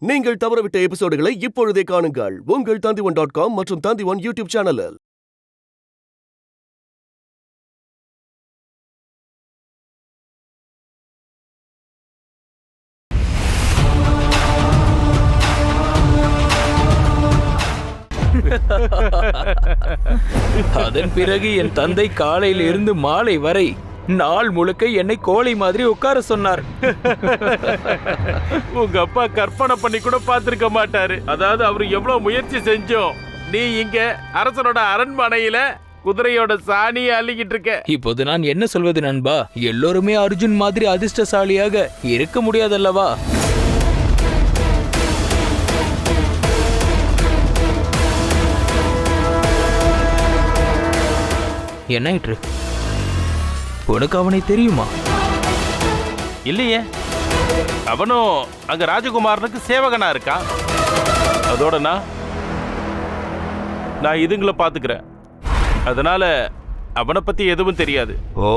நீங்கள் தவறவிட்ட எபிசோடுகளை இப்பொழுதே காணுங்கள் உங்கள் Tandivan.com மற்றும் Tandivan யூடியூப் சேனலில். அதன் பிறகு என் தந்தை காலையில் இருந்து மாலை வரை நாள் முழுக்க என்னை கோழை மாதிரி உட்கார சொன்னார். உங்க அப்பா கற்பனை பண்ணி கூட பார்த்திருக்க மாட்டாரு. அதாவது அவரு எவ்வளவு முயற்சி செஞ்சோம், நீ இங்க அரசனோட அரண்மனையில குதிரையோட சாணியை அள்ளிக்கிட்டு இருக்க. இப்போது நான் என்ன சொல்வது நண்பா? எல்லோருமே அர்ஜுன் மாதிரி அதிர்ஷ்டசாலியாக இருக்க முடியாதல்லவா? என்னாயிற்று? உனக்கு அவனை தெரியுமா? இல்லையே, அவனும் அங்க ராஜகுமாரனுக்கு சேவகனா இருக்கான். அதோட நான் இதுங்களை பாத்துக்கிறேன். அதனால அவனை பத்தி எதுவும் தெரியாது. ஓ,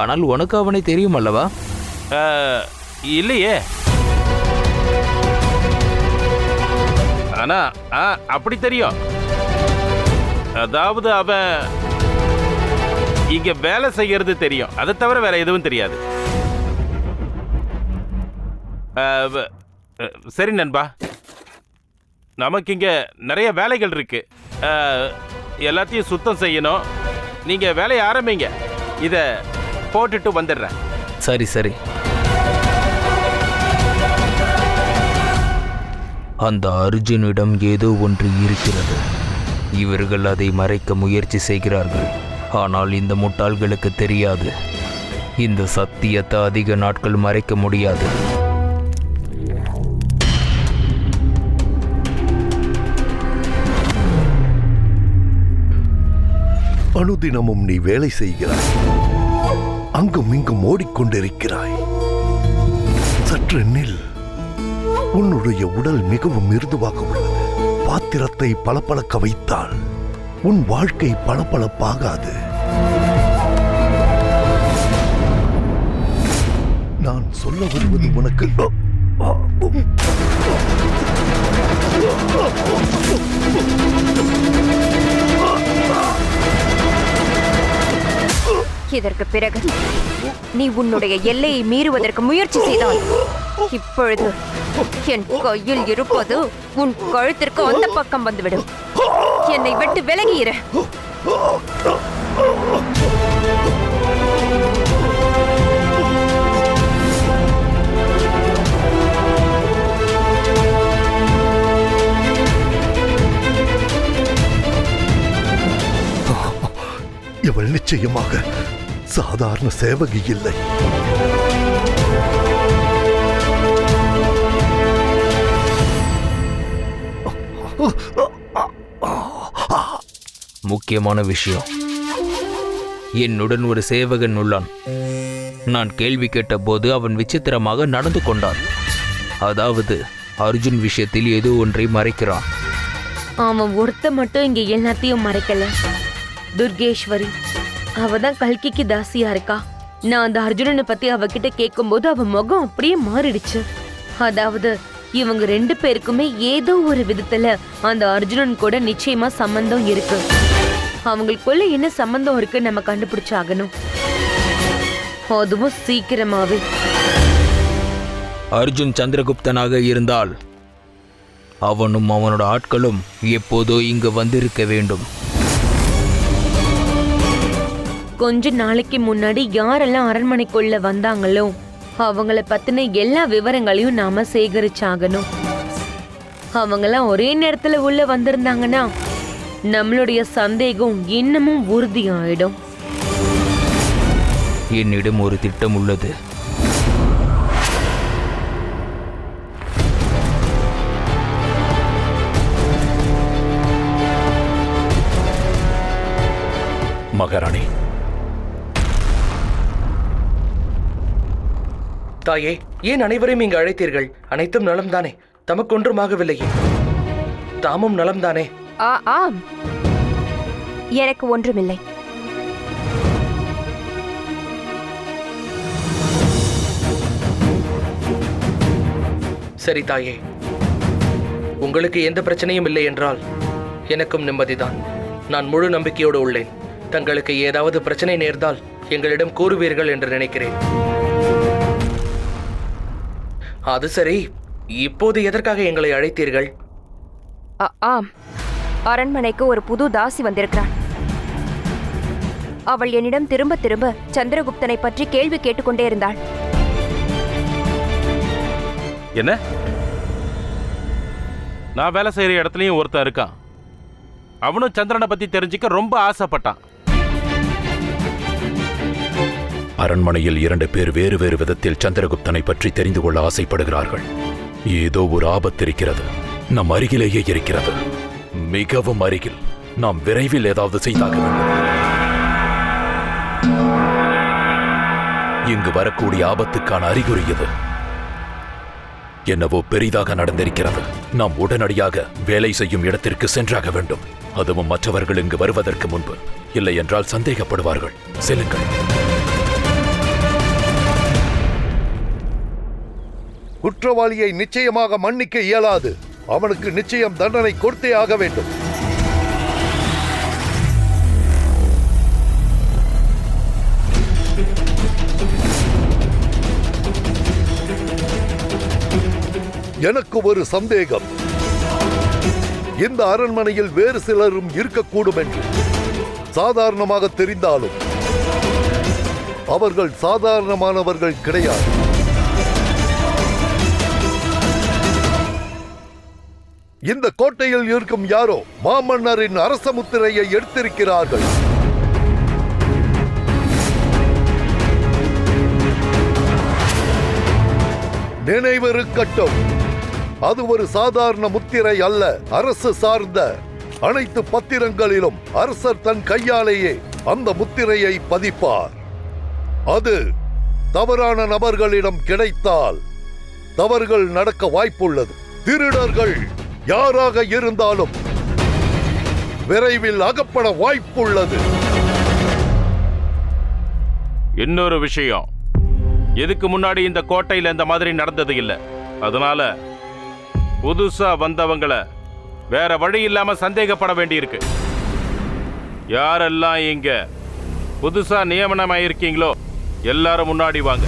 ஆனால் உனக்கு அவனை தெரியும் அல்லவா? இல்லையே. ஆனா அப்படி தெரியும். அதாவது அவன் இங்க வேலை செய்யறது தெரியும், அதை தவிர வேற எதுவும் தெரியாது. சரி நண்பா, நமக்கு இங்க நிறைய வேலைகள் இருக்கு. எல்லாத்தையும் சுத்தம் செய்யணும். நீங்க வேலையை ஆரம்பிங்க, இத போட்டுட்டு வந்துடுறேன். சரி சரி. அந்த அர்ஜுனிடம் ஏதோ ஒன்று இருக்கிறது. இவர்கள் அதை மறைக்க முயற்சி செய்கிறார்கள். ஆனால் இந்த முட்டாள்களுக்கு தெரியாது, இந்த சத்தியத்தை அதிக நாட்கள் மறைக்க முடியாது. அனுதினமும் நீ வேலை செய்கிறாய், அங்கும் இங்கும் ஓடிக்கொண்டிருக்கிறாய். சற்று நில். உன்னுடைய உடல் மிகவும் மிருதுவாக உள்ளது. பாத்திரத்தை பளபளக்க வைத்தால் உன் வாழ்க்கை பளபளப்பாகாது. நான் சொல்ல வருவது உனக்கு இதற்கு பிறகு நீ உன்னுடைய எல்லையை மீறுவதற்கு முயற்சி செய்தால் இப்பொழுது என் கையில் இருப்பது உன் கழுத்திற்கு அந்த பக்கம் வந்துவிடும். என்னை விட்டு விலகியிரு. இவள் நிச்சயமாக சாதாரண சேவகி இல்லை. முக்கியமான விஷயம், என்னுடன் ஒரு சேவகன் உள்ளான். நான் கேள்வி கேட்டபோது அவன் விசித்திரமாக நடந்து கொண்டான். அதாவது அர்ஜுன் விஷயத்தில் ஏதோ ஒன்றை மறைக்கிறான். அவன் ஒருத்த மட்டும் இங்க எல்லாத்தையும் மறைக்கல. துர்கேஸ்வரி அவதான் கல்கிக்கு தாசியா இருக்கா. நான் அந்த அர்ஜுனனை பத்தி அவகிட்ட கேட்கும்போது அவ முகம் அப்படியே மாறிடுச்சு. அதாவது இவங்க ரெண்டு பேருக்குமே ஏதோ ஒரு விதத்துல அந்த அர்ஜுனன் கூட நிச்சயமா சம்பந்தம் இருக்கு. அவங்களுக்குள்ள என்ன சம்பந்தம் இருக்கு நம்ம கண்டுபிடிச்சாகணும், அதுவும் சீக்கிரமாவே. அர்ஜுன் சந்திரகுப்தனாக இருந்தால் அவனும் அவனோட ஆட்களும் எப்போதோ இங்கு வந்திருக்க வேண்டும். கொஞ்ச நாளைக்கு முன்னாடி யாரெல்லாம் அரண்மனைக்குள்ள வந்தாங்களோ அவங்கள பத்தின எல்லா விவரங்களையும் நாம சேகரிச்சாகணும். அவங்கெல்லாம் ஒரே நேரத்துல உள்ள வந்திருந்தாங்கன்னா நம்மளுடைய சந்தேகம் இன்னமும் உறுதியாயிடும். என்னிடம் ஒரு திட்டம் உள்ளது. மகாராணி, தாயே, ஏன் அனைவரையும் இங்கு அழைத்தீர்கள்? அனைத்தும் நலம்தானே? தமக்கொன்றுமாகவில்லையே? தாமும் நலம்தானே? ஆம், எனக்கு ஒன்றுமில்லை. சரி தாயே, உங்களுக்கு எந்த பிரச்சனையும் இல்லை என்றால் எனக்கும் நிம்மதிதான். நான் முழு நம்பிக்கையோடு உள்ளேன். தங்களுக்கு ஏதாவது பிரச்சனை நேர்ந்தால் எங்களிடம் கூறுவீர்கள் என்று நினைக்கிறேன். அது சரி, இப்போது எதற்காக எங்களை அழைத்தீர்கள்? ஆம், அரண்மனைக்கு ஒரு புது தாசி வந்திருக்கிறாள். அவள் என்னிடம் திரும்ப திரும்ப சந்திரகுப்தனை பற்றி கேள்வி கேட்டுக்கொண்டே இருந்தாள். என்ன? நான் வேலை செய்யற இடத்துலயும் ஒருத்தன் இருக்கான். அவனும் சந்திரனை பத்தி தெரிஞ்சுக்க ரொம்ப ஆசைப்பட்டான். அரண்மனையில் 2 பேர் வேறு வேறு விதத்தில் சந்திரகுப்தனை பற்றி தெரிந்து கொள்ள ஆசைப்படுகிறார்கள். ஏதோ ஒரு ஆபத்து இருக்கிறது. நம் அருகிலேயே இருக்கிறது, மிகவும் அருகில். நாம் விரைவில் ஏதாவது செய்தாக வேண்டும். இங்கு வரக்கூடிய ஆபத்துக்கான அறிகுறி இது. என்னவோ பெரிதாக நடந்திருக்கிறது. நாம் உடனடியாக வேலை செய்யும் இடத்திற்கு சென்றாக வேண்டும். அதுவும் மற்றவர்கள் இங்கு வருவதற்கு முன்பு. இல்லை என்றால் சந்தேகப்படுவார்கள். செல்லுங்கள். குற்றவாளியை நிச்சயமாக மன்னிக்க இயலாது. அவனுக்கு நிச்சயம் தண்டனை கொடுத்தே ஆக வேண்டும். எனக்கு ஒரு சந்தேகம். இந்த அரண்மனையில் வேறு சிலரும் இருக்கக்கூடும் என்று சாதாரணமாக தெரிந்தாலும் அவர்கள் சாதாரணமானவர்கள் கிடையாது. இந்த கோட்டையில் இருக்கும் யாரோ மாமன்னரின் அரச முத்திரையை எடுத்திருக்கிறார்கள். நினைவிருக்கட்டும், அது ஒரு சாதாரண முத்திரை அல்ல. அரசு சார்ந்த அனைத்து பத்திரங்களிலும் அரசர் தன் கையாலேயே அந்த முத்திரையை பதிப்பார். அது தவறான நபர்களிடம் கிடைத்தால் தவறுகள் நடக்க வாய்ப்புள்ளது. திருடர்கள் யாராக இருந்தாலும் விரைவில் அகப்பட வாய்ப்புள்ளது. இன்னொரு விஷயம், எதுக்கு முன்னாடி இந்த கோட்டையில இந்த மாதிரி நடந்தது இல்ல. அதனால புதுசா வந்தவங்களை வேற வழி இல்லாம சந்தேகப்பட வேண்டியிருக்கு. யாரெல்லாம் இங்க புதுசா நியமனமாயிருக்கீங்களோ எல்லாரும் முன்னாடி வாங்க.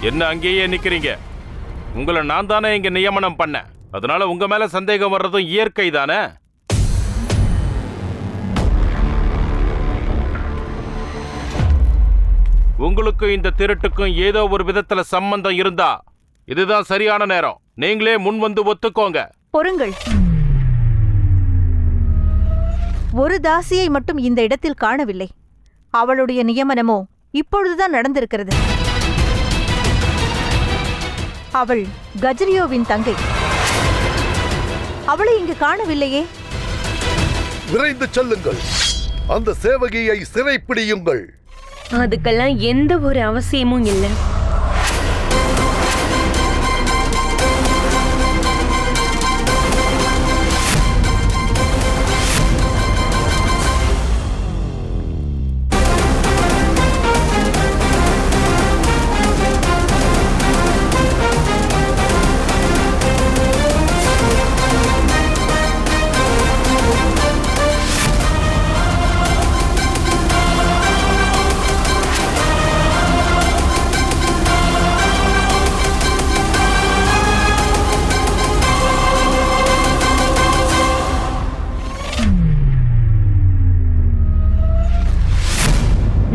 என்ன அங்கேயே நிக்கிறீங்க? உங்களை நான் தானே இங்க நியமனம் பண்ண. அதனால உங்க மேல சந்தேகம் வர்றதும் இயற்கை தானே. உங்களுக்கு இந்த திருட்டுக்கும் ஏதோ ஒரு விதத்துல சம்பந்தம் இருந்தா இதுதான் சரியான நேரம். நீங்களே முன் வந்து ஒத்துக்கோங்க. பொறுங்கள். ஒரு தாசியை மட்டும் இந்த இடத்தில் காணவில்லை. அவளுடைய நியமனமோ இப்பொழுதுதான் நடந்திருக்கிறது. அவள் கஜரியோவின் தங்கை. அவளை இங்கு காணவில்லையே. விரைந்து செல்லுங்கள். அந்த சேவகியை சிறைப்பிடியுங்கள். அதுக்கெல்லாம் எந்த ஒரு அவசியமும் இல்லை.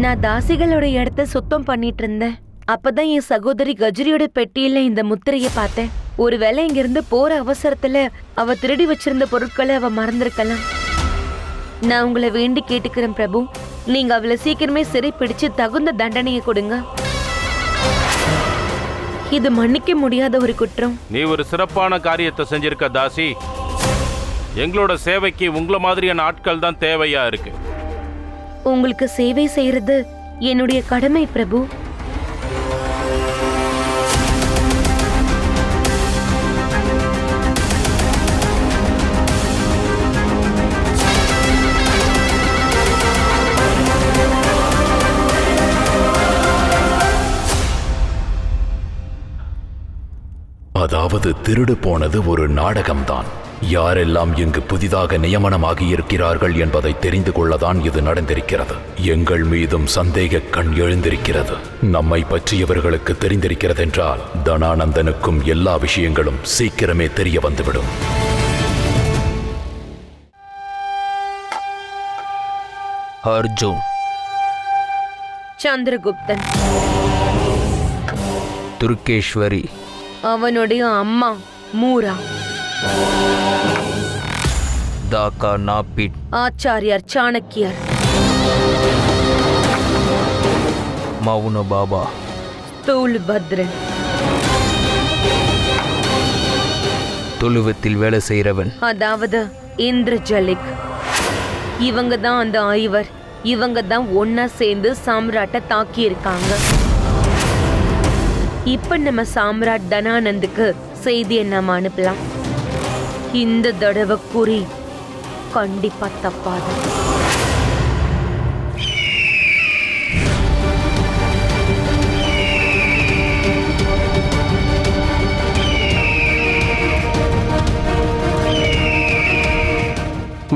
நான் தாசிகளோட இடத்த சுத்தம் பண்ணிட்டு இருந்தேன். அப்பதான் என் சகோதரி கஜரியோட பெட்டியில இந்த முத்திரையை பார்த்தேன். ஒருவேளை இங்க இருந்து போற அவசரத்துல அவ திருடி வச்சிருந்த பொருட்களை அவ மறந்திருக்கலாம். நான் உங்களை வேண்டி கேட்டுக்கிறேன் பிரபு, நீங்க அவளை சீக்கிரமே சிறை பிடிச்சு தகுந்த தண்டனையை கொடுங்க. இது மன்னிக்க முடியாத ஒரு குற்றம். நீ ஒரு சிறப்பான காரியத்தை செஞ்சிருக்க தாசி. எங்களோட சேவைக்கு உங்களை மாதிரியான ஆட்கள் தான் தேவையா இருக்கு. உங்களுக்கு சேவை செய்யறது என்னுடைய கடமை பிரபு. அதாவது திருடு போனது ஒரு நாடகம்தான். யாரெல்லாம் இங்கு புதிதாக நியமனமாகி இருக்கிறார்கள் என்பதை தெரிந்து கொள்ளதான் இது நடந்திருக்கிறது. எங்கள் மீதும் சந்தேக கண் எழுந்திருக்கிறது. நம்மை பற்றியவர்களுக்கு தெரிந்திருக்கிறது என்றால் தனானந்தனுக்கும் எல்லா விஷயங்களும் சீக்கிரமே தெரிய வந்துவிடும். அர்ஜுன், சந்திரகுப்தன், துர்கேஸ்வரி, அவனுடைய அம்மா மூரா, தாக்கா நாப்பிட், ஆச்சாரியார் சாணக்கியர், மௌன பாபா, ஸ்தூல் பத்ரன், தொழுவத்தில் வேலை செய்கிறவன், அதாவது இந்திரஜலிக். இவங்க தான் அந்த ஐவர். இவங்க தான் ஒன்னா சேர்ந்து சாம்ராட்டை தாக்கி இருக்காங்க. இப்ப நம்ம சாம்ராட் தனானந்துக்கு செய்தியை நாம அனுப்பலாம். இந்த தடவை குறி கண்டிப்பா தப்பாது.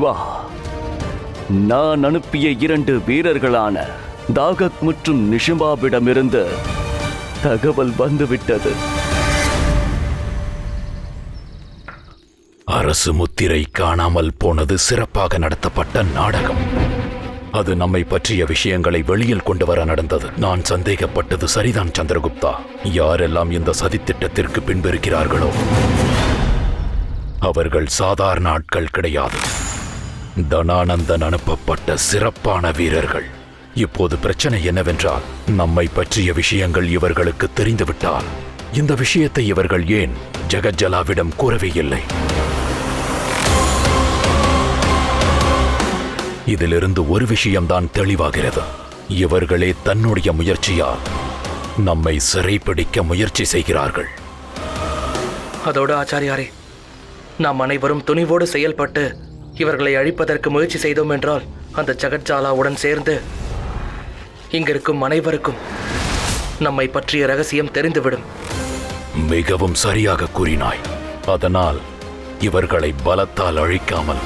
வா, நான் அனுப்பிய 2 வீரர்களான தாகக் மற்றும் நிஷிம்பாவிடமிருந்து தகவல் வந்துவிட்டது. அரசு முத்திரை காணாமல் போனது சிறப்பாக நடத்தப்பட்ட நாடகம். அது நம்மை பற்றிய விஷயங்களை வெளியில் கொண்டு வர நடந்தது. நான் சந்தேகப்பட்டது சரிதான் சந்திரகுப்தா. யாரெல்லாம் இந்த சதித்திட்டத்திற்கு பின்பிருக்கிறார்களோ அவர்கள் சாதாரண ஆட்கள் கிடையாது. தனானந்தன் அனுப்பப்பட்ட சிறப்பான வீரர்கள். இப்போது பிரச்சனை என்னவென்றால், நம்மை பற்றிய விஷயங்கள் இவர்களுக்கு தெரிந்துவிட்டால் இந்த விஷயத்தை இவர்கள் ஏன் ஜெகஜ்ஜலாவிடம் கூறவே இல்லை? இதிலிருந்து ஒரு விஷயம்தான் தெளிவாகிறது. இவர்களே தன்னுடைய முயற்சியால் நம்மை சிறைப்பிடிக்க முயற்சி செய்கிறார்கள். அதோடு ஆச்சாரியாரே, நாம் அனைவரும் துணிவோடு செயல்பட்டு இவர்களை அழிப்பதற்கு முயற்சி செய்தோம் என்றால் அந்த ஜெகஜ்ஜாலாவுடன் சேர்ந்து இங்கிருக்கும் அனைவருக்கும் நம்மை பற்றிய ரகசியம் தெரிந்துவிடும். மிகவும் சரியாக கூறினாய். அதனால் இவர்களை பலத்தால் அழிக்காமல்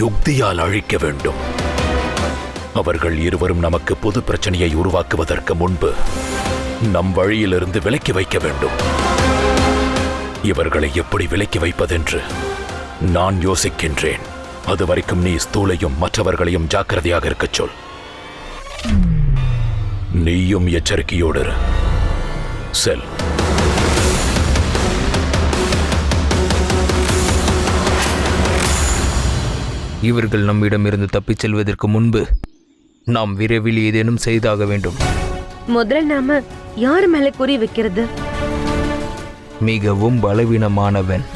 யுக்தியால் அழிக்க வேண்டும். அவர்கள் இருவரும் நமக்கு பொது பிரச்சனையை உருவாக்குவதற்கு முன்பு நம் வழியிலிருந்து விலக்கி வைக்க வேண்டும். இவர்களை எப்படி விலக்கி வைப்பதென்று நான் யோசிக்கின்றேன். அதுவரைக்கும் நீ ஸ்தூலையும் மற்றவர்களையும் ஜாக்கிரதையாக இருக்கச் சொல். நீயும் எச்சரிக்கையோடு இரு. செல். இவர்கள் நம்மிடமிருந்து தப்பிச் செல்வதற்கு முன்பு நாம் விரைவில் ஏதேனும் செய்தாக வேண்டும். முதல்ல நாம யார் மேல குறி வைக்கிறது? மிகவும் பலவீனமானவன்.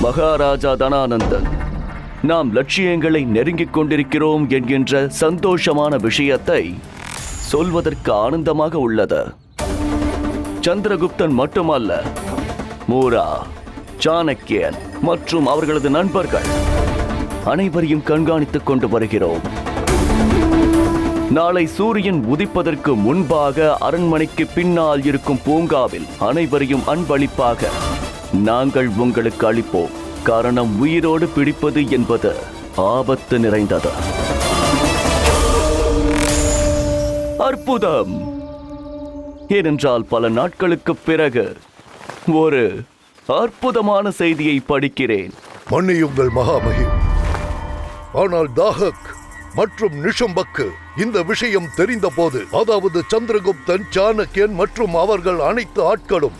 மகாராஜா தனானந்தன், நாம் லட்சியங்களை நெருங்கிக் கொண்டிருக்கிறோம் என்கின்ற சந்தோஷமான விஷயத்தை சொல்வதற்கு ஆனந்தமாக உள்ளது. சந்திரகுப்தன் மட்டுமல்ல, மூரா, சாணக்கியன் மற்றும் அவர்களது நண்பர்கள் அனைவரையும் கண்காணித்துக் கொண்டு வருகிறோம். நாளை சூரியன் உதிப்பதற்கு முன்பாக அரண்மனைக்கு பின்னால் இருக்கும் பூங்காவில் அனைவரையும் அன்பளிப்பாக நாங்கள் உங்களுக்கு அளிப்போம். காரணம், உயிரோடு பிடிப்பது என்பது ஆபத்து நிறைந்தது. அற்புதம்! ஏனென்றால் பல நாட்களுக்கு பிறகு ஒரு அற்புதமான செய்தியை படிக்கிறேன். மன்னியுங்கள் மகாமஹி, ஆனால் தாகக் மற்றும் நிஷம்பக்கு இந்த விஷயம் தெரிந்த போது, அதாவது சந்திரகுப்தன், சாணக்கியன் மற்றும் அவர்கள் அனைத்து ஆட்களும்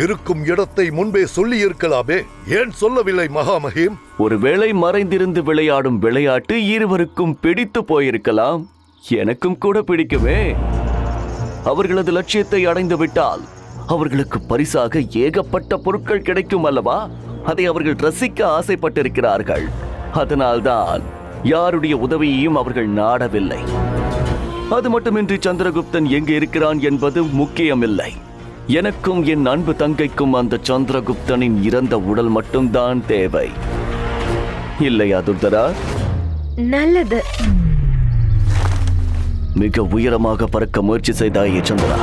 இருக்கும் இடத்தை முன்பே சொல்லி இருக்கலாமே, ஏன் சொல்லவில்லை மகாமகிம்? ஒருவேளை மறைந்திருந்து விளையாடும் விளையாட்டு இருவருக்கும் பிடித்து போயிருக்கலாம். எனக்கும் கூட பிடிக்குமே. அவர்களது லட்சியத்தை அடைந்து விட்டால் அவர்களுக்கு பரிசாக ஏகப்பட்ட பொருட்கள் கிடைக்கும் அல்லவா? அதை அவர்கள் ரசிக்க ஆசைப்பட்டிருக்கிறார்கள். அதனால்தான் யாருடைய உதவியையும் அவர்கள் நாடவில்லை. அது மட்டுமின்றி சந்திரகுப்தன் எங்கு இருக்கிறான் என்பது முக்கியமில்லை. எனக்கும் என் அன்பு தங்கைக்கும் அந்த சந்திரகுப்தனின் இறந்த உடல் மட்டும்தான் தேவை. இல்லையா துர்தரா? நல்லது. மிக உயரமாக பறக்க முயற்சி செய்தாயே சந்திரா.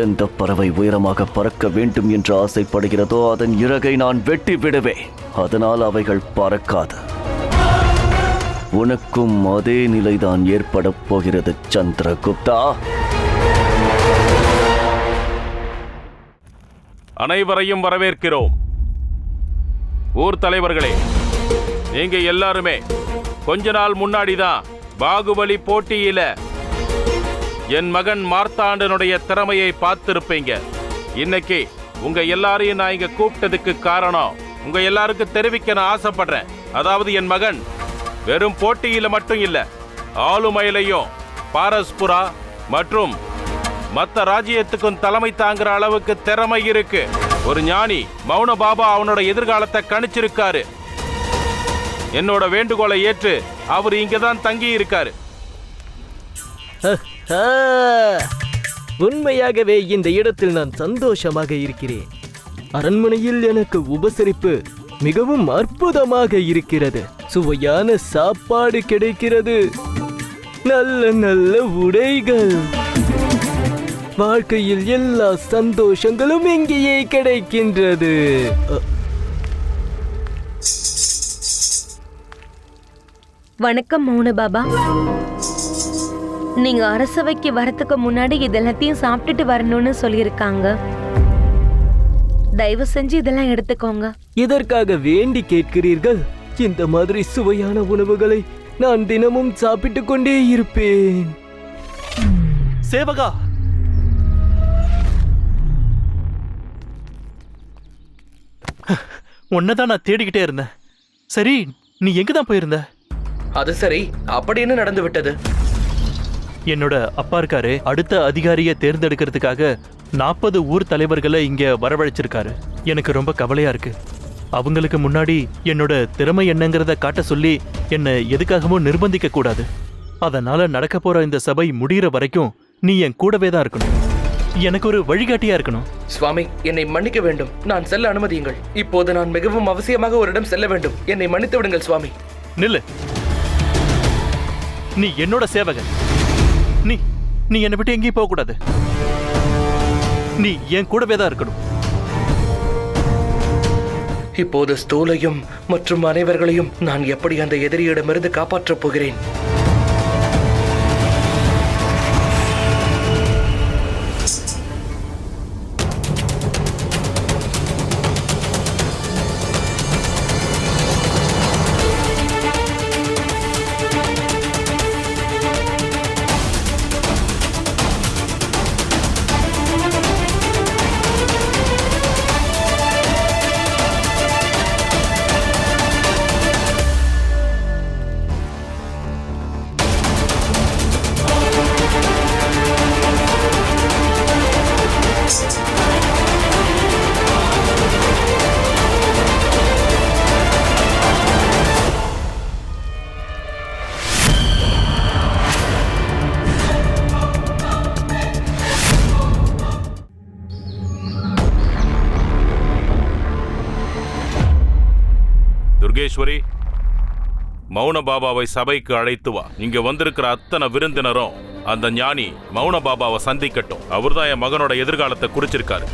எந்த பறவை உயரமாக பறக்க வேண்டும் என்று ஆசைப்படுகிறதோ அதன் இறகை நான் வெட்டி விடுவேன். அதனால் அவைகள் பறக்காது. உனக்கும் அதே நிலைதான் ஏற்பட போகிறது சந்திரகுப்தா. அனைவரையும் வரவேற்கிறோம். ஊர் தலைவர்களே, நீங்க எல்லாருமே கொஞ்ச நாள் முன்னாடிதான் பாகுபலி போட்டியில என் மகன் மார்த்தாண்டனுடைய திறமையை பார்த்திருப்பீங்க. இன்னைக்கு உங்க எல்லாரையும் நான் இங்க கூப்பிட்டதுக்கு காரணம் உங்க எல்லாருக்கும் தெரிவிக்க நான் ஆசைப்படுறேன். அதாவது என் மகன் வெறும் போட்டியில மட்டும் இல்ல, ஆளுமையிலையும் பாரஸ்புரா மற்றும் மற்ற ராஜ்யத்துக்கும் தலைமை தாங்குற அளவுக்கு திறமை இருக்கு. ஒரு ஞானி மௌன பாபா அவனோட எதிர்காலத்தை கணிச்சிருக்காரு. என்னோட வேண்டுகோளை ஏற்று அவர் இங்கதான் தங்கி இருக்காரு. உண்மையாகவே இந்த இடத்தில் நான் சந்தோஷமாக இருக்கிறேன். அரண்மனையில் எனக்கு உபசரிப்பு மிகவும் அற்புதமாக இருக்கிறது. சுவையான சாப்பாடு கிடைக்கிறது, நல்ல நல்ல உடைகள். வாழ்க்கையில் எல்லா சந்தோஷங்களும் இங்கேயே கிடைக்கின்றது. வணக்கம் மௌன பாபா. நீங்க அரசவைக்கு வரத்துக்கு முன்னாடி இதெல்லாத்தையும் சாப்பிட்டுட்டு வரணும்னு சொல்லியிருக்காங்க. தயவு செஞ்சு இதெல்லாம் எடுத்துக்கோங்க. இதற்காக வேண்டி கேட்கிறீர்கள்? இந்த மாதிரி சுவையான உணவுகளை நான் தினமும் சாப்பிட்டு கொண்டே இருப்பேன். சேவகா, உன்னதான் நான் தேடிக்கிட்டே இருந்தேன். சரி, நீ எங்கதான் போயிருந்த? அது சரி, அப்படி என்ன நடந்து விட்டது? என்னோட அப்பா இருக்காரு, அடுத்த அதிகாரியை தேர்ந்தெடுக்கிறதுக்காக 40 ஊர் தலைவர்களை இங்க வரவழைச்சிருக்காரு. எனக்கு ரொம்ப கவலையா இருக்கு. அவங்களுக்கு முன்னாடி என்னோட திறமை என்னங்கிறத காட்ட சொல்லி என்னை எதுக்காகவும் நிர்பந்திக்க கூடாது. அதனால நடக்க போற இந்த சபை முடிகிற வரைக்கும் நீ என் கூடவே தான் இருக்கணும். எனக்கு ஒரு வழிகாட்டியா இருக்கணும். சுவாமி, என்னை மன்னிக்க வேண்டும். நான் செல்ல அனுமதியுங்கள். இப்போது நான் மிகவும் அவசியமாக ஒரு இடம் செல்ல வேண்டும். என்னை மன்னித்து விடுங்கள் சுவாமி. நில்லு. நீ என்னோட சேவகன். நீ என்னை விட்டு எங்கேயும் போக கூடாது. நீ என் கூடவே தான் இருக்கணும். இப்போது ஸ்தூலையும் மற்றும் அனைவர்களையும் நான் எப்படி அந்த எதிரியிடமிருந்து காப்பாற்றப் போகிறேன்? துர்கேஸ்வரி, மௌன பாபாவை சபைக்கு அழைத்து வா. இங்க வந்திருக்கிற அத்தனை விருந்தினரும் அந்த ஞானி மௌன பாபாவை சந்திக்கட்டும். அவர்தான் என் மகனோட எதிர்காலத்தை குறிச்சிருக்காரு.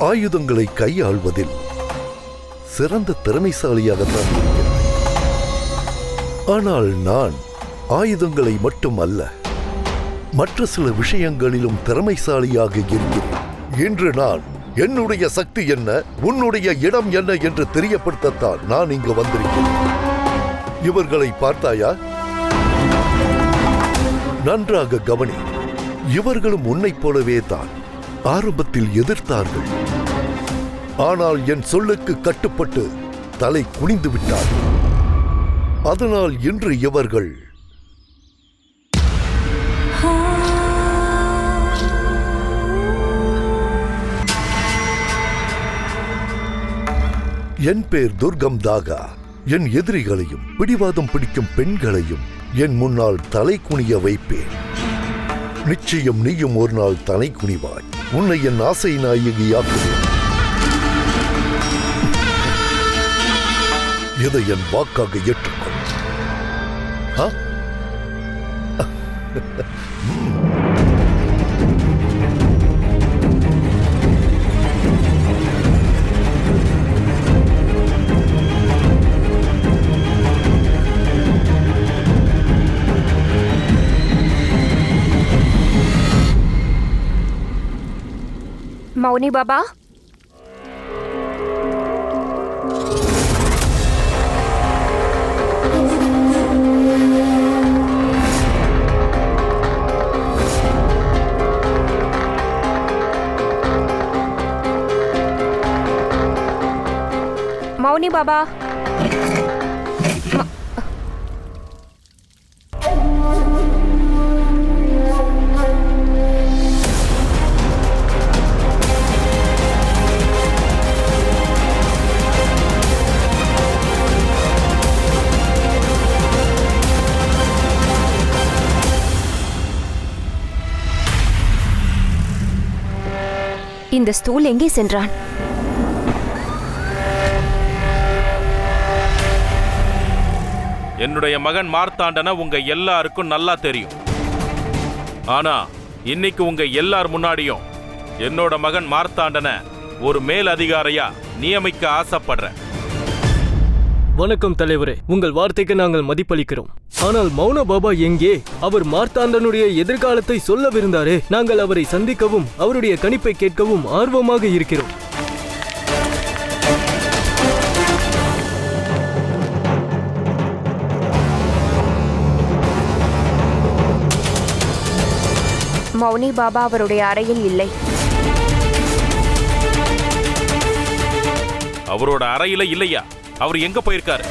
ஆயுதங்களை கையாள்வதில் சிறந்த திறமைசாலியாகத்தான் இருக்கிறாய். ஆனால் நான் ஆயுதங்களை மட்டும் அல்ல, மற்ற சில விஷயங்களிலும் திறமைசாலியாக இருக்கிறேன். இன்று நான் என்னுடைய சக்தி என்ன, உன்னுடைய இடம் என்ன என்று தெரியப்படுத்தத்தான் நான் இங்கு வந்திருக்கிறேன். இவர்களை பார்த்தாயா? நன்றாக கவனி. இவர்களும் உன்னைப் போலவே தான் ஆரம்பத்தில் எதிர்த்தார்கள். ஆனால் என் சொல்லுக்கு கட்டுப்பட்டு தலை குனிந்து விட்டார்கள். அதனால் இன்று இவர்கள் என் பேர் துர்கம் தாகா. என் எதிரிகளையும் பிடிவாதம் பிடிக்கும் பெண்களையும் என் முன்னால் தலை குனிய வைப்பேன். நிச்சயம் நீயும் ஒரு நாள் தலை குனிவாய். உன்னை என் ஆசை நாயகியாக்குவேன். இதை என் வாக்காக ஏற்றுக்கொள். மௌனி பாபா, மௌனி பாபா, இந்த ஸ்தூல் எங்கே சென்றான்? என்னுடைய மகன் மார்த்தாண்டன உங்க எல்லாருக்கும் நல்லா தெரியும். ஆனா இன்னைக்கு உங்க எல்லார் முன்னாடியும் என்னோட மகன் மார்த்தாண்டன ஒரு மேல் அதிகாரியா நியமிக்க ஆசைப்படுறேன். வணக்கம் தலைவரே, உங்கள் வார்த்தைக்கு நாங்கள் மதிப்பளிக்கிறோம். ஆனால் மௌன பாபா எங்கே? அவர் மார்த்தாண்டனுடைய எதிர்காலத்தை சொல்லவிருந்தாரே. நாங்கள் அவரை சந்திக்கவும் அவருடைய கணிப்பை கேட்கவும் ஆர்வமாக இருக்கிறோம். மௌனி பாபா அவருடைய அறையில் இல்லை. அவரோட அறையில இல்லையா? அவர் எங்க போயிருக்காரு?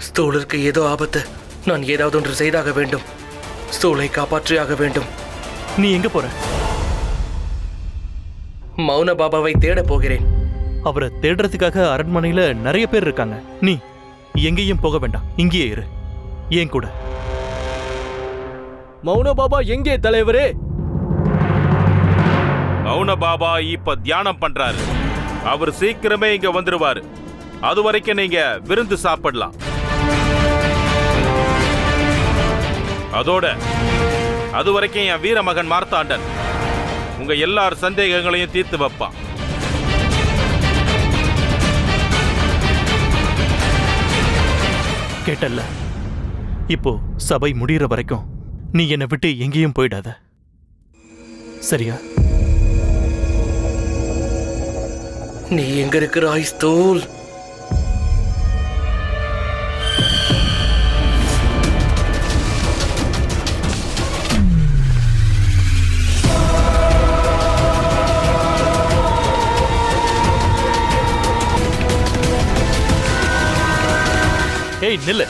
ஸ்தூலுக்கு ஏதோ ஆபத்து. நான் ஏதாவது ஒன்று செய்தாக வேண்டும். ஸ்தூலை காப்பாற்றியாக வேண்டும். நீ எங்க போற? மௌன பாபாவை தேட போகிறேன். அவரை தேடுறதுக்காக அரண்மனையில நிறைய பேர் இருக்காங்க. நீ எங்கேயும் போக வேண்டாம், இங்கேயே இரு. ஏன் கூட. மௌன பாபா எங்கே தலைவரே? மௌன பாபா இப்ப தியானம் பண்றாரு. அவர் சீக்கிரமே இங்க வந்துருவாரு. அது வரைக்கும் நீங்க விருந்து சாப்பிடலாம். அதோட அது வரைக்கும் என் வீர மகன் மார்த்தாண்டன் உங்க எல்லார் சந்தேகங்களையும் தீர்த்து வைப்பான். கேட்டல்ல, இப்போ சபை முடிகிற வரைக்கும் நீ என்னை விட்டு எங்கேயும் போயிடாத, சரியா? நீ எங்க இருக்கிறாய் ஸ்தூல்? ஏய் நில்லு.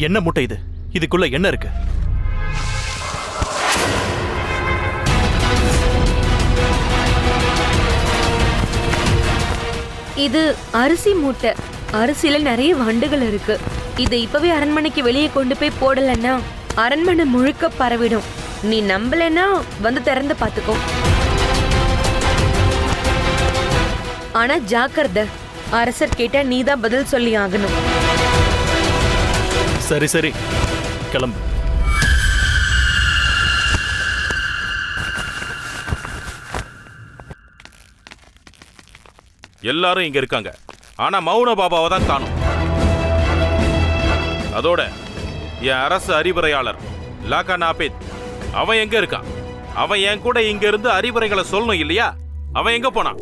என்ன முட்டை இது? இதுக்குள்ள என்ன இருக்கு? இது அரிசி மூட்டை. அரிசியில நிறைய வண்டுகள் இருக்கு. இதை இப்பவே அரண்மனைக்கு வெளியே கொண்டு போய் போடலன்னா அரண்மனை முழுக்க பரவிடும். நீ நம்பலன்னா வந்து திறந்து பாத்துக்கோ. ஆனா ஜாக்கிரதை, அரசர் கேட்டா நீதான் பதில் சொல்லி ஆகணும். சரி சரி, கிளம்பு. எல்லாரும் இங்க இருக்காங்க. ஆனா மௌன பாபாவை தான் காணும். அதோட என் அரசு அறிவுரையாளர் லாகா நாபித் அவன் எங்க இருக்கான்? அவன் என் கூட இங்க இருந்து அறிவுரைகளை சொல்லணும் இல்லையா? அவன் எங்க போனான்?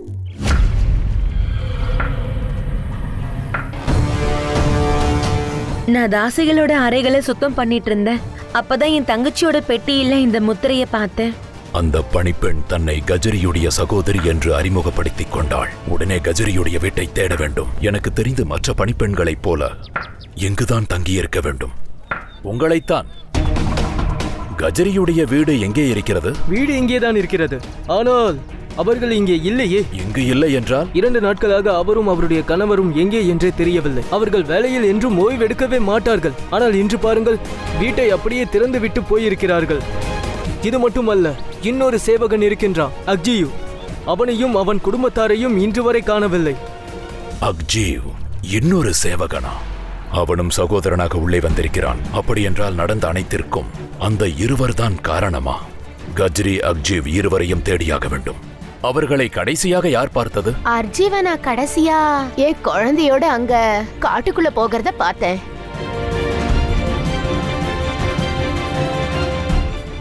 நான் தாசிகளோட அறைகளை சுத்தம் பண்ணிட்டு இருந்தேன். அப்பதான் என் தங்கச்சியோட பெட்டியில இந்த முத்திரைய பார்த்தேன். அந்த பணிப்பெண் தன்னை கஜரியுடைய சகோதரி என்று அறிமுகப்படுத்திக் கொண்டாள். உடனே கஜரியுடைய வீட்டை தேட வேண்டும். எனக்கு தெரிந்து மற்ற பணிப்பெண்களைப் போல எங்குதான் தங்கியிருக்க வேண்டும். உங்களைத்தான். கஜரியுடைய வீடு எங்கே இருக்கிறது? வீடு இங்கேதான் இருக்கிறது. ஆனால் அவர்கள் இங்கே இல்லையே. இங்கு இல்லை என்றால்? 2 நாட்களாக அவரும் அவருடைய கணவரும் எங்கே என்றே தெரியவில்லை. அவர்கள் வேலையில் என்றும் ஓய்வெடுக்கவே மாட்டார்கள். ஆனால் இன்று பாருங்கள், வீட்டை அப்படியே திறந்து விட்டு போயிருக்கிறார்கள். இது மட்டுமல்ல, இன்னொரு சேவகன் இருக்கின்றான், அக்ஜியு. அவனையும் அவன் குடும்பத்தாரையும் இன்று வரை காணவில்லை. அக்ஜியு இன்னொரு சேவகனா? அவனும் சகோதரனாக உள்ளே வந்திருக்கிறான். அப்படி என்றால் நடந்த அனைத்திற்கும் அந்த இருவர்தான் காரணமா? கஜ்ரி அக்ஜிவ் இருவரையும் தேடியாக வேண்டும். அவர்களை கடைசியாக யார் பார்த்தது? அர்ஜீவனா கடைசியா என் குழந்தையோட அங்க காட்டுக்குள்ள போகிறத பார்த்தேன்.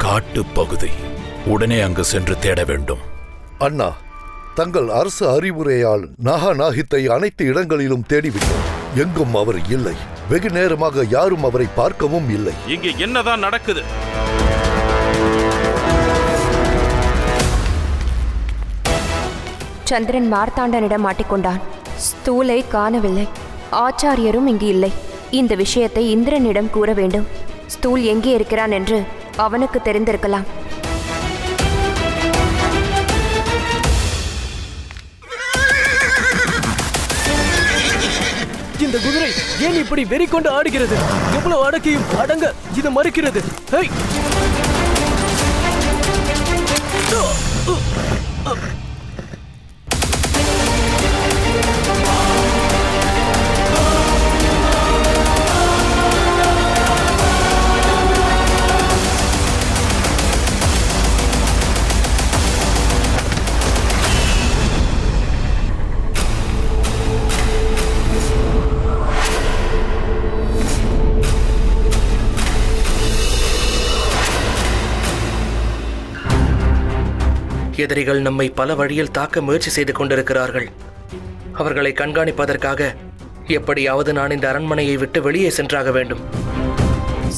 காட்டு பகுதி. உடனே அங்கு சென்று தேட வேண்டும். அண்ணா, தங்கள் அரசு அறிவுரையால் நாகித்தை அனைத்து இடங்களிலும் தேடிவிட்டோம். எங்கும் அவர் இல்லை. வெகு நேரமாக யாரும் அவரை பார்க்கவும் இல்லை. இங்க என்னதான் நடக்குது? சந்திரன் மார்த்தாண்டனிடம் மாட்டிக்கொண்டான். ஸ்தூலை காணவில்லை. ஆச்சாரியரும் இங்கு இல்லை. இந்த விஷயத்தை இந்திரனிடம் கூற வேண்டும். ஸ்தூல் எங்கே இருக்கிறான் என்று அவனுக்கு தெரிந்திருக்கலாம். இந்த குதிரை ஏன் இப்படி வெறி கொண்டு ஆடுகிறது? எவ்வளவு அடக்கியும் அடங்க இது மறுக்கிறது. எதிரிகள் நம்மை பல வழியில் தாக்க முயற்சி செய்து கொண்டிருக்கிறார்கள். அவர்களை கண்காணிப்பதற்காக எப்படியாவது நான் இந்த அரண்மனையை விட்டு வெளியே சென்றாக வேண்டும்.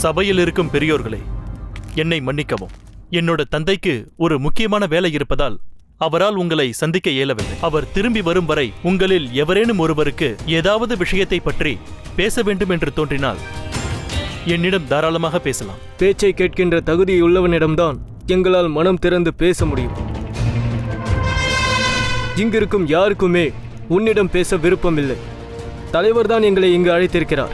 சபையில் இருக்கும் பெரியோர்களே, என்னை மன்னிக்கவும். என்னோட தந்தைக்கு ஒரு முக்கியமான வேலை இருப்பதால் அவரால் உங்களை சந்திக்க இயலவில்லை. அவர் திரும்பி வரும் வரை உங்களில் எவரேனும் ஒருவருக்கு ஏதாவது விஷயத்தை பற்றி பேச வேண்டும் என்று தோன்றினால் என்னிடம் தாராளமாக பேசலாம். பேச்சை கேட்கின்ற தகுதியுள்ளவனிடம்தான் எங்களால் மனம் திறந்து பேச முடியும். இங்கிருக்கும் யாருக்குமே உன்னிடம் பேச விருப்பமில்லை. தலைவர் தான் எங்களை இங்கு அழைத்திருக்கிறார்.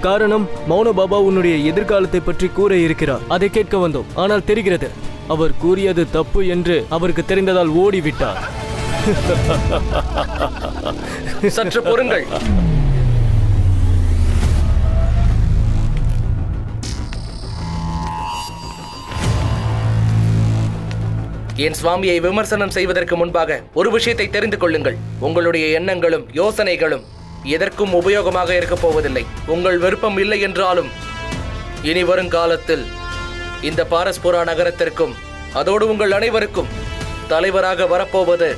காரணம், மௌன பாபா உன்னுடைய எதிர்காலத்தை பற்றி கூற இருக்கிறார். அதை கேட்க வந்தோம். ஆனால் தெரிகிறது, அவர் கூறியது தப்பு என்று அவருக்கு தெரிந்ததால் ஓடிவிட்டார். சற்று பொறுங்கள். என் சுவாமியை விமர்சனம் செய்வதற்கு முன்பாக ஒரு விஷயத்தை தெரிந்து கொள்ளுங்கள். உங்களுடைய எண்ணங்களும் யோசனைகளும் எதற்கும் உபயோகமாக இருக்கப் போவதில்லை. உங்கள் விருப்பம் இல்லை என்றாலும் இனி வருங்காலத்தில் இந்த பாரஸ்புரா நகரத்திற்கும் அதோடு உங்கள் அனைவருக்கும் தலைவராக வரப்போவது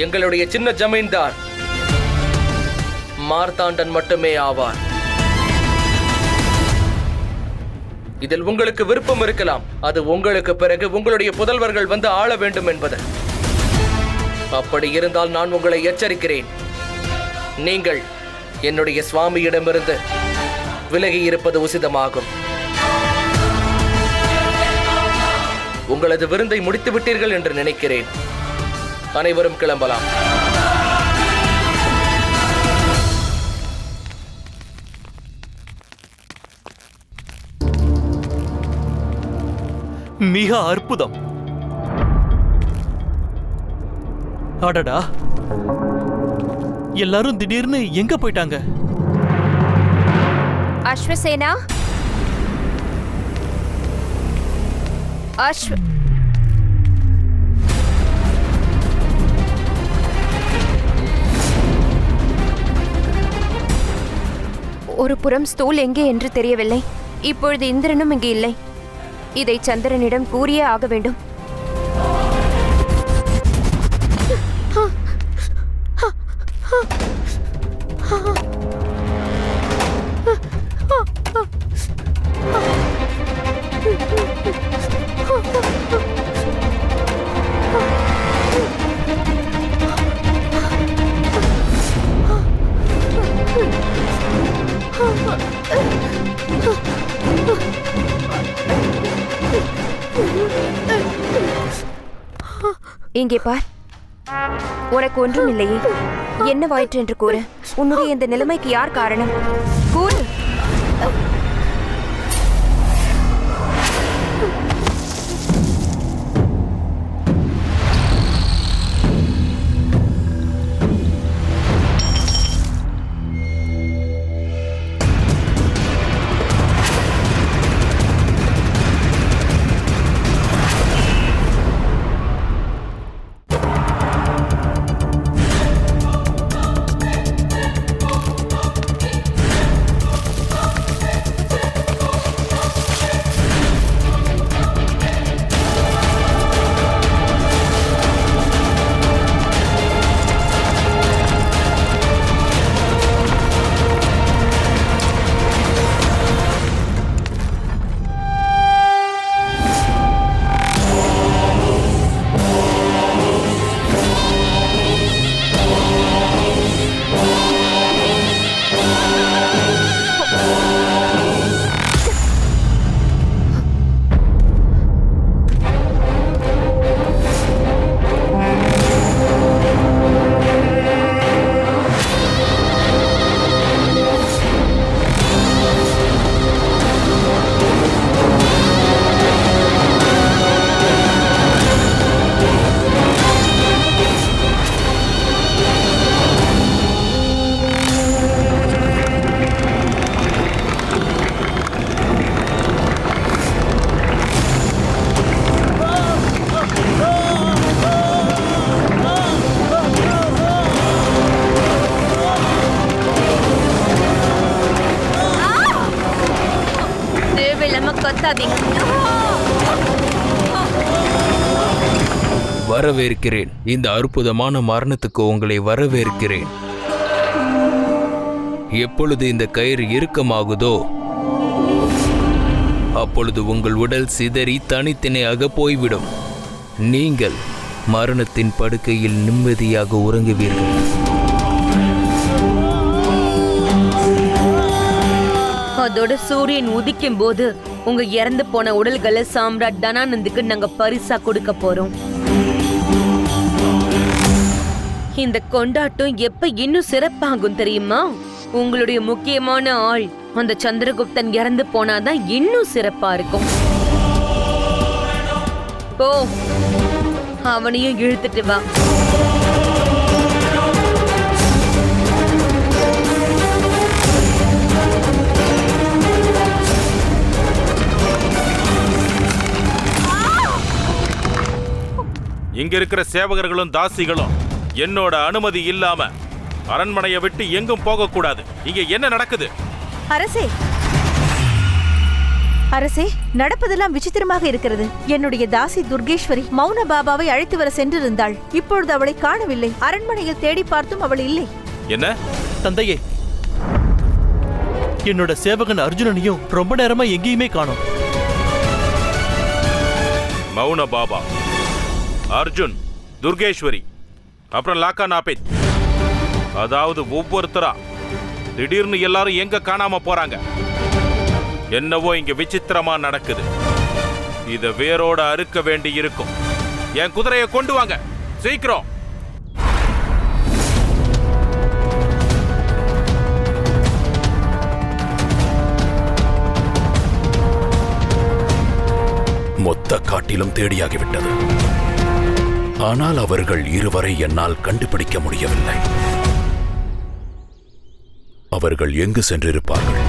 எங்களுடைய சின்ன ஜமீன்தார் மார்த்தாண்டன் மட்டுமே ஆவார். இதில் உங்களுக்கு விருப்பம் இருக்கலாம். அது உங்களுக்கு பிறகு உங்களுடைய புதல்வர்கள் வந்து ஆள வேண்டும் என்பது. அப்படி இருந்தால் நான் உங்களை எச்சரிக்கிறேன், நீங்கள் என்னுடைய சுவாமியிடமிருந்து விலகி இருப்பது உசிதமாகும். உங்களது விருந்தை முடித்து விட்டீர்கள் என்று நினைக்கிறேன். அனைவரும் கிளம்பலாம். மிக அற்புதம். அடடா, எல்லாரும் திடீர்னு எங்க போயிட்டாங்க? அஸ்வசேனா, ஒரு புறம் ஸ்தூல் எங்கே என்று தெரியவில்லை. இப்பொழுது இந்திரனும் இங்கு இல்லை. இதை சந்திரனிடம் கூறியே ஆக வேண்டும். இங்கே பார், உனக்கு ஒன்றும் இல்லையே. என்னவாயிற்று என்று கூறு. உன்னுடைய இந்த நிலைமைக்கு யார் காரணம்? கூறு. வரவேற்கிறேன். இந்த அற்புதமான மரணத்துக்கு உங்களை வரவேற்கிறேன். எப்பொழுது இந்த கயிறு இறுக்கமாகுதோ அப்பொழுது உங்கள் உடல் சிதறி தனித்தனியாக போய்விடும். நீங்கள் மரணத்தின் படுக்கையில் நிம்மதியாக உறங்குவீர்கள். அதோட சூரியன் உதிக்கும் போது உங்க இறந்து போன உடல்களை சாம்ராட் தனானந்துக்கு நாங்க பரிசா கொடுக்க போறோம். இந்த கொண்டாட்டம் எப்ப இன்னும் சிறப்பாகும் தெரியுமா? உங்களுடைய முக்கியமான ஆள் அந்த சந்திரகுப்தன் இறந்து போனாதான் இன்னும் சிறப்பா இருக்கும். போ, அவனையும் இழுத்துட்டு வா. இங்க இருக்கிற சேவகர்களும் தாசிகளும் என்னோட அனுமதி இல்லாம அரண்மனையை விட்டு எங்கும் போக கூடாது. இங்க என்ன நடக்குது? அரசே, அரசே, நடப்பதெல்லாம் விசித்திரமாக இருக்கிறது. என்னுடைய தாசி துர்கேஸ்வரி மௌன பாபாவை அழைத்து வர சென்றிருந்தாள். இப்பொழுது அவளை காணவில்லை. அரண்மனையில் தேடி பார்த்தும் அவள் இல்லை. என்ன தந்தையே, என்னோட சேவகன் அர்ஜுனனையும் ரொம்ப நேரமா எங்கேயுமே காணோம். மௌன பாபா, அர்ஜுன், துர்கேஸ்வரி, அப்புறம் லாக்கா நாபித், அதாவது ஒவ்வொருத்தரா திடீர்னு எல்லாரும் எங்க காணாம போறாங்க. என்னவோ இங்க விசித்திரமா நடக்குது. இத வேரோட அறுக்க வேண்டி இருக்கும். என் குதிரையை கொண்டு வாங்க சீக்கிரம். மொத்த காட்டிலும் தேடியாகிவிட்டது. ஆனால் அவர்கள் இருவரை என்னால் கண்டுபிடிக்க முடியவில்லை. அவர்கள் எங்கு சென்றிருப்பார்கள்?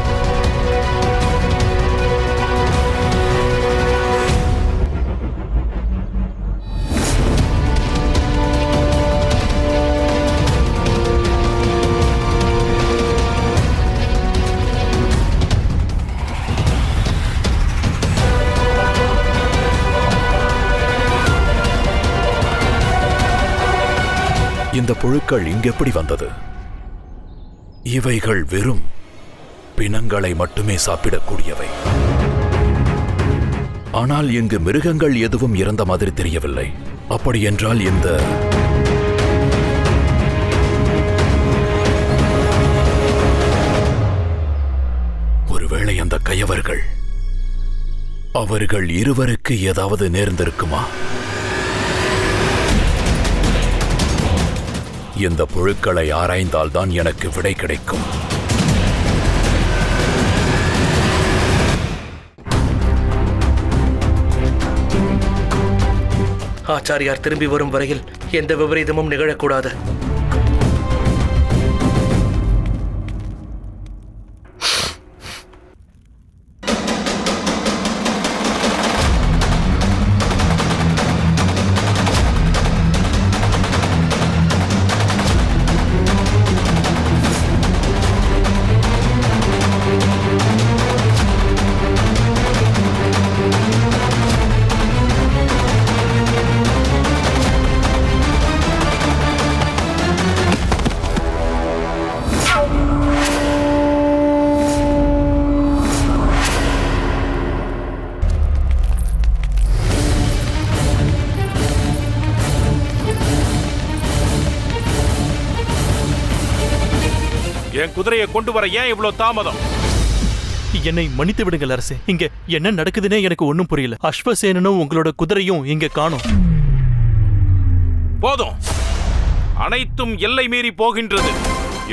இந்த புழுக்கள் இங்கெப்படி வந்தது? இவைகள் வெறும் பிணங்களை மட்டுமே சாப்பிடக்கூடியவை. ஆனால் இங்கு மிருகங்கள் எதுவும் இறந்த மாதிரி தெரியவில்லை. அப்படி என்றால் இந்த ஒருவேளை அந்த கயவர்கள் அவர்கள் இருவருக்கு ஏதாவது நேர்ந்திருக்குமா? இந்த புழுக்களை ஆராய்ந்தால்தான் எனக்கு விடை கிடைக்கும். ஆச்சாரியார் திரும்பி வரும் வரையில் எந்த விபரீதமும் நிகழக்கூடாது. என் குதிரையை கொண்டு வர ஏன் இவ்வளவு தாமதம்? என்னை மன்னித்து விடுங்கள் அரசே. இங்க என்ன நடக்குதுன்னே எனக்கு ஒன்றும் புரியல. அஸ்வசேனனும் உங்களோட குதிரையும் இங்க காணோம். போதும், அனைத்தும் எல்லை மீறி போகின்றது.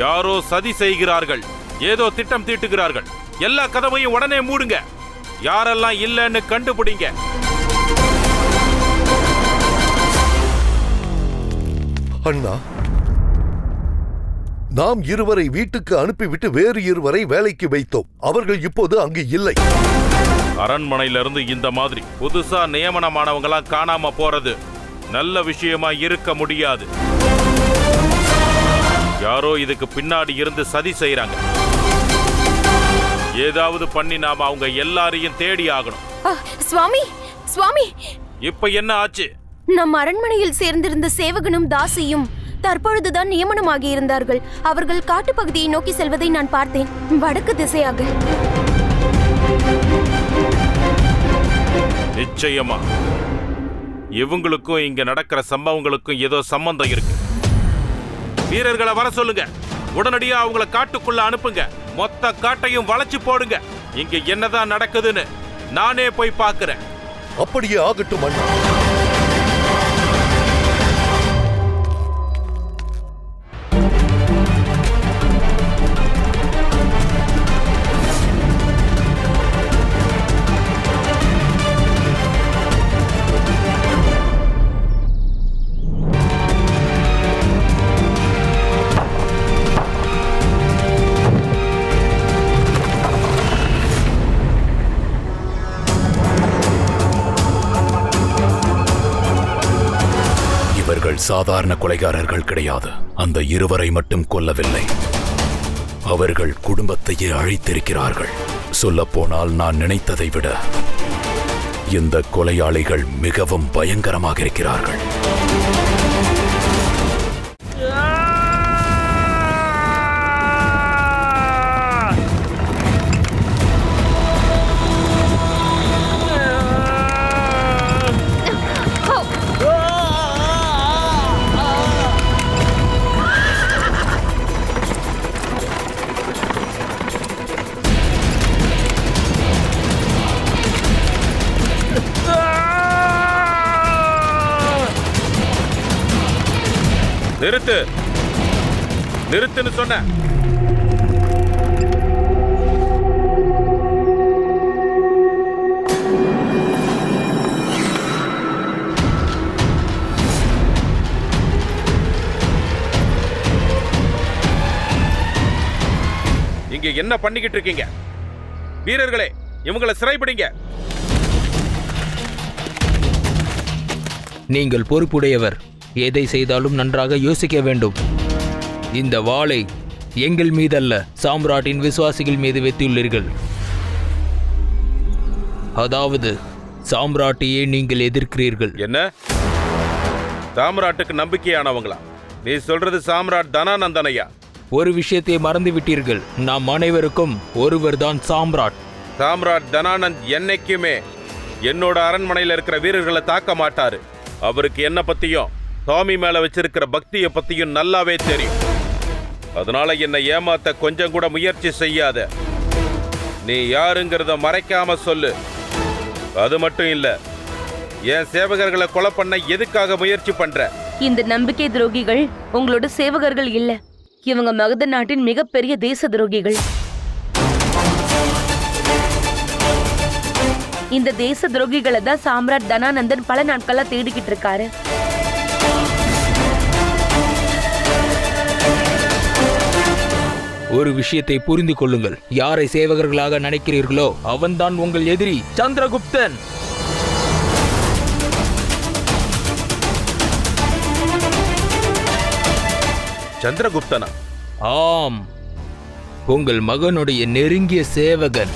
யாரோ சதி செய்கிறார்கள், ஏதோ திட்டம் தீட்டுகிறார்கள். எல்லா கதவையும் உடனே மூடுங்க. யாரெல்லாம் இல்லைன்னு கண்டுபிடிங்க. அண்ணா, நாம் இருவரை வீட்டுக்கு அனுப்பிவிட்டு வேறு இருவரை வேலைக்கு வைத்தோம். அவர்கள் இப்போது அங்கு இல்லை. அரண்மனையிலிருந்து இந்த மாதிரி புதுசா நியமனமானவங்களாம் காணாம போறது நல்ல விஷயமா இருக்க முடியாது. யாரோ இதுக்கு பின்னாடி இருந்து சதி செய்யறாங்க. ஏதாவது பண்ணி நாம அவங்க எல்லாரையும் தேடி ஆகணும். சுவாமி, சுவாமி, இப்ப என்ன ஆச்சு? நம் அரண்மனையில் சேர்ந்திருந்த சேவகனும் தாசியும் தற்பொழுதுதான் நியமனமாகி இருந்தார்கள். அவர்கள் காட்டுப்பகுதியை நோக்கி செல்வதை நான் பார்த்தேன், வடக்கு திசையாக. நிச்சயமா இவங்களுக்கும் இங்க நடக்கிற சம்பவங்களுக்கும் ஏதோ சம்பந்தம் இருக்கு. வீரர்களை வர சொல்லுங்க. உடனடியா அவங்கள காட்டுக்குள்ள அனுப்புங்க. மொத்த காட்டையும் வளைச்சு போடுங்க. இங்க என்னதான் நடக்குதுன்னு நானே போய் பார்க்கிறேன். அப்படியே ஆகட்டும் அண்ணா. சாதாரண கொலைகாரர்கள் கிடையாது. அந்த இருவரை மட்டும் கொல்லவில்லை, அவர்கள் குடும்பத்தையே அழித்திருக்கிறார்கள். சொல்லப்போனால் நான் நினைத்ததை விட இந்த கொலையாளிகள் மிகவும் பயங்கரமாக இருக்கிறார்கள். நிறுத்து, நிறுத்துன்னு சொன்ன. இங்க என்ன பண்ணிக்கிட்டு இருக்கீங்க? வீரர்களே, இவங்களை சிறைபிடிங்க. நீங்கள் பொறுப்புடையவர். எதை செய்தாலும் நன்றாக யோசிக்க வேண்டும். இந்த வாளை எங்கள் மீதல்ல, சாம்ராட்டின் விசுவாசிகள் மீது வைத்துள்ளீர்கள். அதாவது சாம்ராட்டியை நீங்கள் எதிர்க்கிறீர்கள். என்ன? சாம்ராட்டுக்கு நம்பிக்கையானவங்களா? நீ சொல்றது சாம்ராட் தனானந்தனையா? ஒரு விஷயத்தை மறந்து விட்டீர்கள். நாம் அனைவருக்கும் ஒருவர்தான் சாம்ராட். சாம்ராட் தனானந்த் என்னைக்குமே என்னோட அரண்மனையில் இருக்கிற வீரர்களை தாக்க மாட்டாரு. அவருக்கு என்ன பத்தியும் சுவாமி மேல வச்சிருக்கிற பக்தியை பத்தியும் நல்லாவே தெரியும். அதனால என்னை ஏமாத்த கொஞ்சம் கூட முயற்சி செய்யாத. நீ யாருங்கிறத மறைக்காம சொல்லு. அது மட்டும் இல்ல, என் சேவகர்களை கொலை பண்ண எதுக்காக முயற்சி பண்ற? இந்த நம்பிக்கை துரோகிகள் உங்களோட சேவகர்கள் இல்ல. இவங்க மகத நாட்டின் மிகப்பெரிய தேச துரோகிகள். இந்த தேச துரோகிகளை தான் சாம்ராட் தனானந்தன் பல நாட்களா தேடிக்கிட்டு இருக்காரு. ஒரு விஷயத்தை புரிந்து கொள்ளுங்கள். யாரை சேவகர்களாக நினைக்கிறீர்களோ அவன்தான் உங்கள் எதிரி சந்திரகுப்தன். சந்திரகுப்தனா? ஆம், உங்கள் மகனுடைய நெருங்கிய சேவகன்.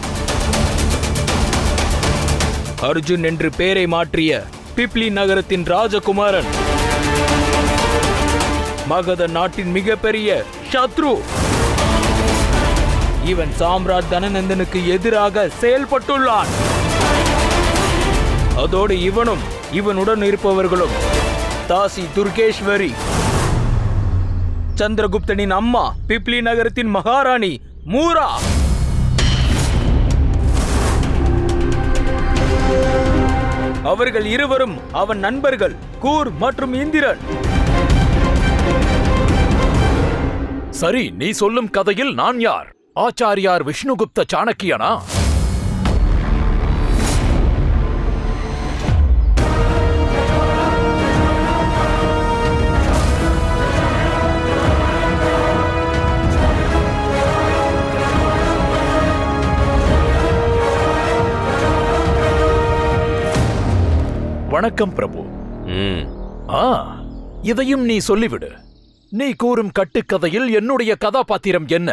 அர்ஜுன் என்று பெயரை மாற்றிய பிப்லி நகரத்தின் ராஜகுமாரன். மகத நாட்டின் மிகப்பெரிய சத்ரு. இவன் சாம்ராட் தனநந்தனுக்கு எதிராக செயல்பட்டுள்ளான். அதோடு இவனும் இவனுடன் இருப்பவர்களும் தாசி துர்கேஸ்வரி, சந்திரகுப்தனின் அம்மா, பிப்லி நகரத்தின் மகாராணி மூரா. அவர்கள் இருவரும் அவன் நண்பர்கள் கூர் மற்றும் இந்திரன். சரி, நீ சொல்லும் கதையில் நான் யார்? ஆச்சாரியார் விஷ்ணுகுப்த சாணக்கியனா? வணக்கம் பிரபு. இதையும் நீ சொல்லிவிடு. நீ கூறும் கட்டுக்கதையில் என்னுடைய கதாபாத்திரம் என்ன?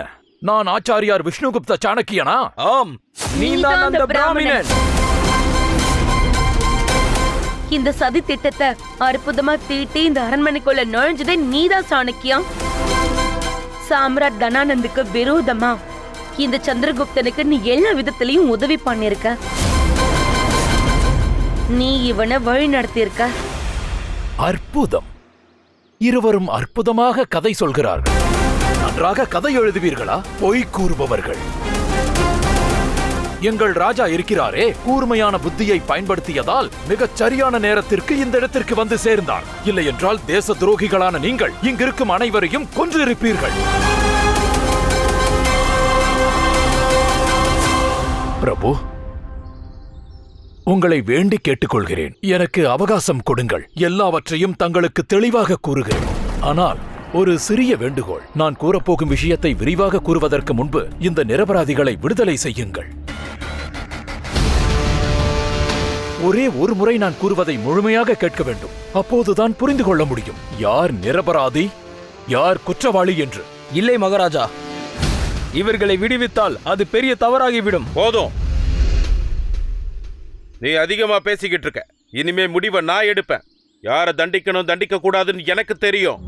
நான் ஆச்சாரியார் விஷ்ணுகுப்த சாணக்கியனா? ஆம், நீதான் அந்த பிராமணன். இந்த சதி திட்டத்தை அற்புதமா தீட்டி இந்த அரண்மனைக்குள்ள நுழைஞ்சதே நீதான் சாணக்கியா. சாம்ராட் தனானந்துக்கு விரோதமா இந்த சந்திரகுப்தனுக்கு நீ எல்லா விதத்திலையும் உதவி பண்ணிருக்க. நீ இவனை வழி நடத்தியிருக்க. அற்புதம். இருவரும் அற்புதமாக கதை சொல்கிறார்கள். நன்றாக கதை எழுதுவீர்களா? பொய் கூறுபவர்கள். எங்கள் ராஜா இருக்கிறாரே, கூர்மையான புத்தியை பயன்படுத்தியதால் மிகச் சரியான நேரத்திற்கு இந்த இடத்திற்கு வந்து சேர்ந்தார். இல்லை என்றால் தேச துரோகிகளான நீங்கள் இங்கிருக்கும் அனைவரையும் கொன்றிருப்பீர்கள். பிரபு, உங்களை வேண்டி கேட்டுக்கொள்கிறேன். எனக்கு அவகாசம் கொடுங்கள். எல்லாவற்றையும் தங்களுக்கு தெளிவாக கூறுகிறேன். ஆனால் ஒரு சிறிய வேண்டுகோள். நான் கூறப்போகும் விஷயத்தை விரிவாக கூறுவதற்கு முன்பு இந்த நிரபராதிகளை விடுதலை செய்யுங்கள். ஒரே ஒரு முறை நான் கூறுவதை முழுமையாக கேட்க வேண்டும். அப்போதுதான் புரிந்து கொள்ள முடியும் யார் நிரபராதி, யார் குற்றவாளி என்று. இல்லை மகாராஜா, இவர்களை விடுவித்தால் அது பெரிய தவறாகிவிடும். போதும், நீ அதிகமா பேசிக்கிட்டு இருக்க. இனிமே முடிவை நான் எடுப்பேன். யாரை தண்டிக்கணும் தண்டிக்க கூடாதுன்னு எனக்கு தெரியும்.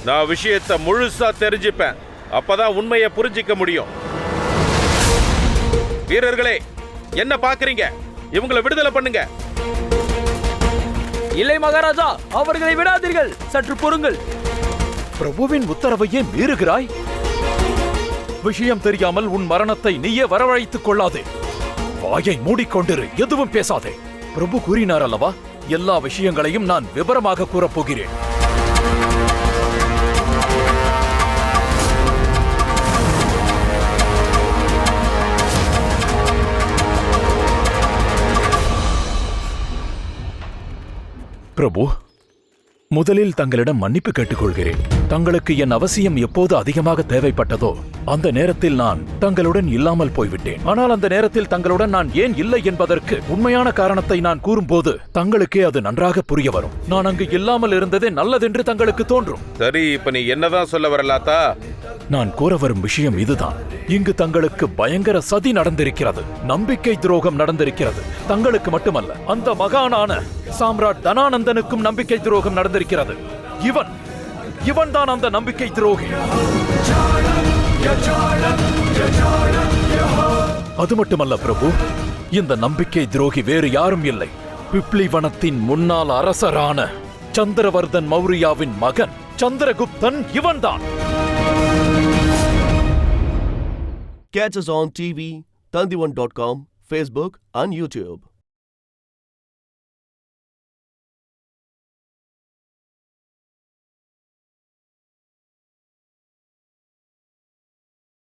நான் விஷயத்தை முழுசா தெரிஞ்சுப்பேன். அப்பதான் உண்மையை புரிஞ்சிக்க முடியும். வீரர்களே, என்ன பாக்குறீங்க? இவங்களை விடுதலை பண்ணுங்க. இல்லை மகாராஜா, அவர்களை விடாதீர்கள். சற்று பொறுங்கள். பிரபுவின் உத்தரவையே மீறுகிறாய்? விஷயம் தெரியாமல் உன் மரணத்தை நீயே வரவழைத்துக் கொள்ளாதே. வாயை மூடிக்கொண்டிரு, எதுவும் பேசாதே. பிரபு கூறினார் அல்லவா, எல்லா விஷயங்களையும் நான் விவரமாக கூறப்போகிறேன். பிரபு, முதலில் தங்களிடம் மன்னிப்பு கேட்டுக்கொள்கிறேன். தங்களுக்கு என் அவசியம் எப்போது அதிகமாக தேவைப்பட்டதோ அந்த நேரத்தில் நான் தங்களுடன் இல்லாமல் போய்விட்டேன். ஆனால் அந்த நேரத்தில் தங்களுடன் நான் ஏன் இல்லை என்பதற்கு உண்மையான காரணத்தை நான் கூறும்போது தங்களுக்கே அது நன்றாக புரிய வரும். நான் அங்கு இல்லாமல் இருந்ததே நல்லதென்று தங்களுக்கு தோன்றும். சரி, இப்ப நீ என்னதான் சொல்ல வரலாத்தா? நான் கூற வரும் விஷயம் இதுதான். இங்கு தங்களுக்கு பயங்கர சதி நடந்திருக்கிறது, நம்பிக்கை துரோகம் நடந்திருக்கிறது. தங்களுக்கு மட்டுமல்ல, அந்த மகானான சாம்ராட் தனானந்தனுக்கும் நம்பிக்கை துரோகம் நடந்திருக்கிறது. இவன் தான் அந்த நம்பிக்கை துரோகி. அது மட்டுமல்ல பிரபு, இந்த நம்பிக்கை துரோகி வேறு யாரும் இல்லை, பிப்ளிவனத்தின் முன்னாள் அரசரான சந்திரவர்தன் மௌரியாவின் மகன் சந்திரகுப்தன் இவன்தான். Catch us on TV, Tandivan.com, Facebook and YouTube.